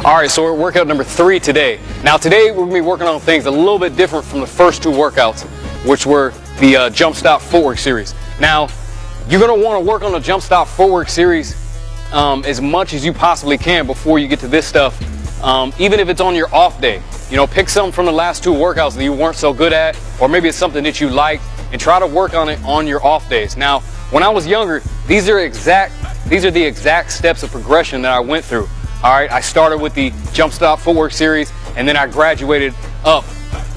All right, so we're workout number 3 today. Now today we're gonna be working on things a little bit different from the first 2 workouts, which were the jump stop footwork series. Now, you're gonna wanna work on the jump stop footwork series as much as you possibly can before you get to this stuff, even if it's on your off day. You know, pick something from the last 2 workouts that you weren't so good at, or maybe it's something that you like, and try to work on it on your off days. Now, when I was younger, these are the exact steps of progression that I went through. All right, I started with the jump stop footwork series, and then I graduated up.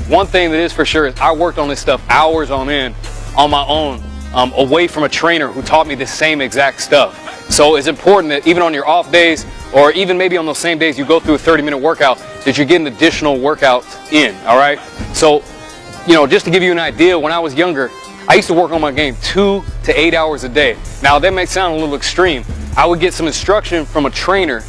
One thing that is for sure is I worked on this stuff hours on end on my own, away from a trainer who taught me the same exact stuff. So it's important that even on your off days, or even maybe on those same days you go through a 30-minute workout, that you're getting additional workouts in, all right? So, you know, just to give you an idea, when I was younger, I used to work on my game 2 to 8 hours a day. Now that may sound a little extreme. I would get some instruction from a trainer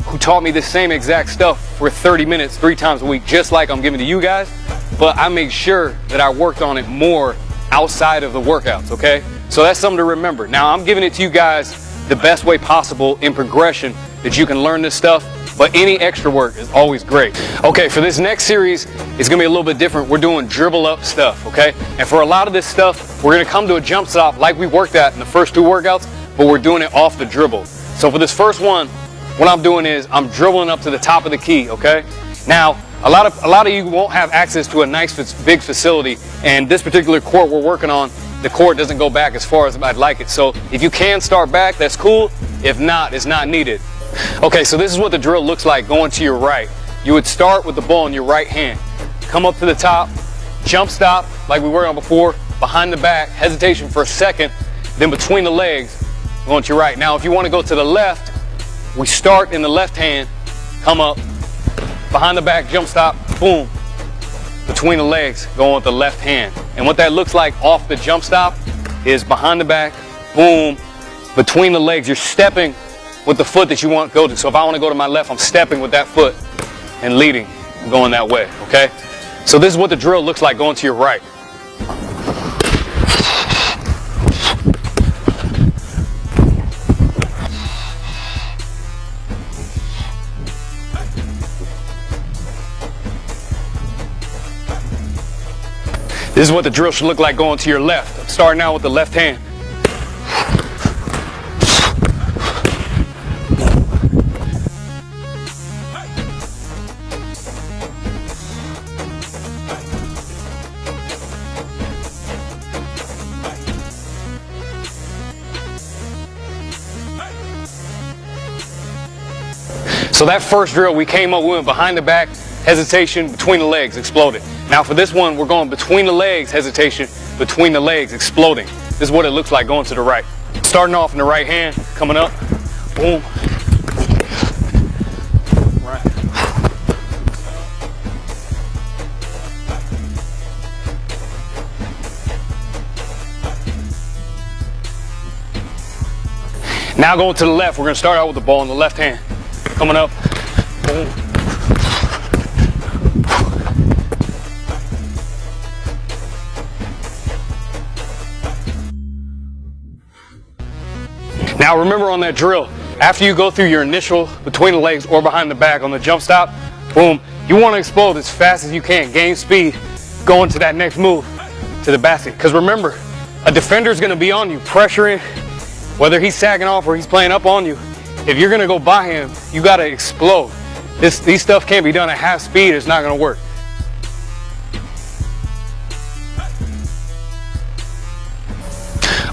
who taught me the same exact stuff for 30 minutes 3 times a week, just like I'm giving to you guys, but I made sure that I worked on it more outside of the workouts, okay? So that's something to remember. Now I'm giving it to you guys the best way possible in progression that you can learn this stuff, but any extra work is always great. Okay, for this next series, it's gonna be a little bit different. We're doing dribble up stuff, okay? And for a lot of this stuff, we're gonna come to a jump stop like we worked at in the first 2 workouts, but we're doing it off the dribble. So for this first one, what I'm doing is I'm dribbling up to the top of the key, okay? Now, a lot of you won't have access to a nice big facility, and this particular court we're working on, the court doesn't go back as far as I'd like it. So if you can start back, that's cool. If not, it's not needed. Okay, so this is what the drill looks like going to your right. You would start with the ball in your right hand, come up to the top, jump stop like we worked on before, behind the back, hesitation for a second, then between the legs, going to your right. Now if you want to go to the left, we start in the left hand, come up, behind the back, jump stop, boom, between the legs, going with the left hand. And what that looks like off the jump stop is behind the back, boom, between the legs. You're stepping with the foot that you want to go to. So if I want to go to my left, I'm stepping with that foot and leading, going that way, okay? So this is what the drill looks like going to your right. This is what the drill should look like going to your left. I'm starting out with the left hand. So that first drill we came up with behind the back, hesitation, between the legs, exploded. Now for this one, we're going between the legs, hesitation, between the legs, exploding. This is what it looks like going to the right. Starting off in the right hand, coming up, boom. Right. Now going to the left, we're gonna start out with the ball in the left hand. Coming up, boom. Now remember on that drill, after you go through your initial between the legs or behind the back on the jump stop, boom, you want to explode as fast as you can, gain speed, going to that next move, to the basket. Because remember, a defender is going to be on you, pressuring, whether he's sagging off or he's playing up on you. If you're going to go by him, you got to explode. These stuff can't be done at half speed, it's not going to work.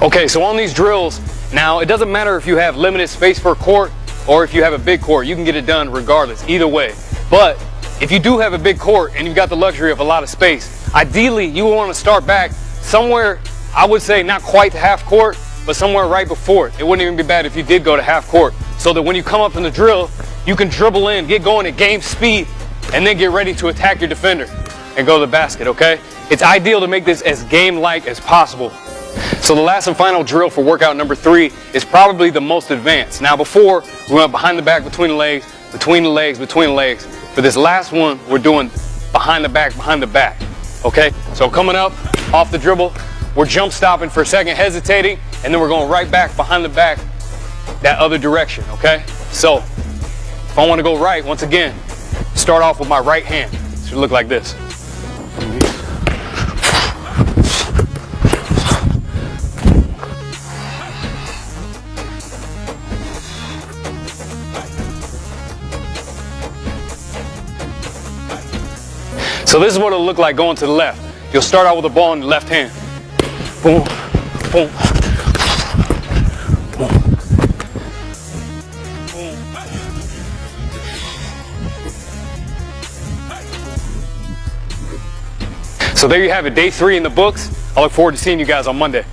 Okay, so on these drills, now it doesn't matter if you have limited space for a court or if you have a big court, you can get it done regardless, either way. But if you do have a big court and you've got the luxury of a lot of space, ideally you want to start back somewhere, I would say not quite to half court, but somewhere right before it. It wouldn't even be bad if you did go to half court, so that when you come up in the drill, you can dribble in, get going at game speed, and then get ready to attack your defender and go to the basket, okay? It's ideal to make this as game-like as possible. So the last and final drill for workout number 3 is probably the most advanced. Now before, we went behind the back, between the legs, between the legs, between the legs. For this last one, we're doing behind the back, okay? So coming up, off the dribble, we're jump stopping for a second, hesitating, and then we're going right back behind the back, that other direction, okay? So If I want to go right, once again, start off with my right hand. It should look like this. So this is what it'll look like going to the left. You'll start out with the ball in the left hand. Boom, boom, boom. So there you have it, day 3 in the books. I look forward to seeing you guys on Monday.